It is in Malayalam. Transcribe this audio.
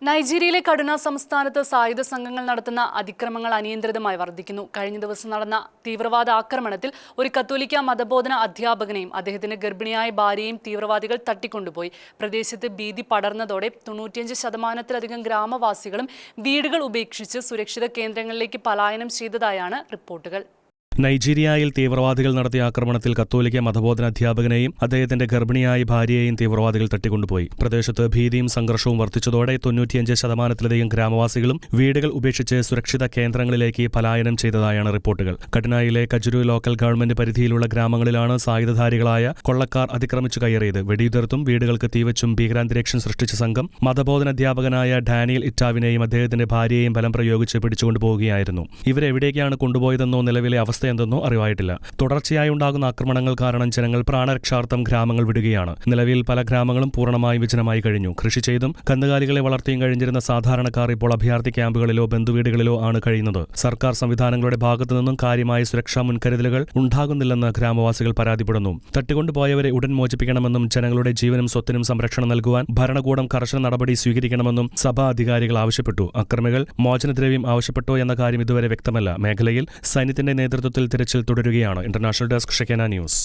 നൈജീരിയയിലെ കടുന സംസ്ഥാനത്ത് സായുധ സംഘങ്ങൾ നടത്തുന്ന അതിക്രമങ്ങൾ അനിയന്ത്രിതമായി വർദ്ധിക്കുന്നു. കഴിഞ്ഞ ദിവസം നടന്ന തീവ്രവാദ ആക്രമണത്തിൽ ഒരു കത്തോലിക്ക മതബോധന അധ്യാപകനെയും അദ്ദേഹത്തിന്റെ ഗർഭിണിയായ ഭാര്യയെയും തീവ്രവാദികൾ തട്ടിക്കൊണ്ടുപോയി. പ്രദേശത്ത് ഭീതി പടർന്നതോടെ 95% ഗ്രാമവാസികളും വീടുകൾ ഉപേക്ഷിച്ച് സുരക്ഷിത കേന്ദ്രങ്ങളിലേക്ക് പലായനം ചെയ്തതായാണ് റിപ്പോർട്ടുകൾ. നൈജീരിയയിൽ തീവ്രവാദികൾ നടത്തിയ ആക്രമണത്തിൽ കത്തോലിക്ക മതബോധന അധ്യാപകനെയും അദ്ദേഹത്തിന്റെ ഗർഭിണിയായ ഭാര്യയെയും തീവ്രവാദികൾ തട്ടിക്കൊണ്ടുപോയി. പ്രദേശത്ത് ഭീതിയും സംഘർഷവും വർദ്ധിച്ചതോടെ 95% ഗ്രാമവാസികളും വീടുകൾ ഉപേക്ഷിച്ച് സുരക്ഷിത കേന്ദ്രങ്ങളിലേക്ക് പലായനം ചെയ്തതായാണ് റിപ്പോർട്ടുകൾ. കടുനയിലെ കജുരു ലോക്കൽ ഗവൺമെന്റ് പരിധിയിലുള്ള ഗ്രാമങ്ങളിലാണ് സായുധധാരികളായ കൊള്ളക്കാർ അതിക്രമിച്ചു കയറിയത്. വെടിയുതിർത്തും വീടുകൾക്ക് തീവച്ചും ഭീകരാന്തരീക്ഷം സൃഷ്ടിച്ച സംഘം മതബോധന അധ്യാപകനായ ഡാനിയൽ ഇറ്റാവിനെയും അദ്ദേഹത്തിന്റെ ഭാര്യയെയും ബലം പ്രയോഗിച്ച് പിടിച്ചുകൊണ്ടുപോവുകയായിരുന്നു. ഇവരെവിടേക്കാണ് കൊണ്ടുപോയതെന്നോ നിലവിലെ അവസ്ഥ എന്തെന്നോ അറിവായിട്ടില്ല. തുടർച്ചയായി ഉണ്ടാകുന്ന ആക്രമണങ്ങൾ കാരണം ജനങ്ങൾ പ്രാണരക്ഷാർത്ഥം ഗ്രാമങ്ങൾ വിടുകയാണ്. നിലവിൽ പല ഗ്രാമങ്ങളും പൂർണ്ണമായും വിജനമായി കഴിഞ്ഞു. കൃഷി ചെയ്തും കന്നുകാലികളെ വളർത്തിയും കഴിഞ്ഞിരുന്ന സാധാരണക്കാർ ഇപ്പോൾ അഭയാർത്ഥി ക്യാമ്പുകളിലോ ബന്ധുവീടുകളിലോ ആണ് കഴിയുന്നത്. സർക്കാർ സംവിധാനങ്ങളുടെ ഭാഗത്തു നിന്നും കാര്യമായ സുരക്ഷാ മുൻകരുതലുകൾ ഉണ്ടാകുന്നില്ലെന്ന് ഗ്രാമവാസികൾ പരാതിപ്പെടുന്നു. തട്ടിക്കൊണ്ടുപോയവരെ ഉടൻ മോചിപ്പിക്കണമെന്നും ജനങ്ങളുടെ ജീവനും സ്വത്തിനും സംരക്ഷണം നൽകുവാൻ ഭരണകൂടം കർശന നടപടി സ്വീകരിക്കണമെന്നും സഭാ അധികാരികൾ ആവശ്യപ്പെട്ടു. അക്രമികൾ മോചനദ്രവ്യം ആവശ്യപ്പെട്ടോ എന്ന കാര്യം ഇതുവരെ വ്യക്തമല്ല. മേഖലയിൽ സൈന്യത്തിന്റെ നേതൃത്വത്തിൽ തിരച്ചിൽ തുടരുകയാണ്. International desk Shekinah news.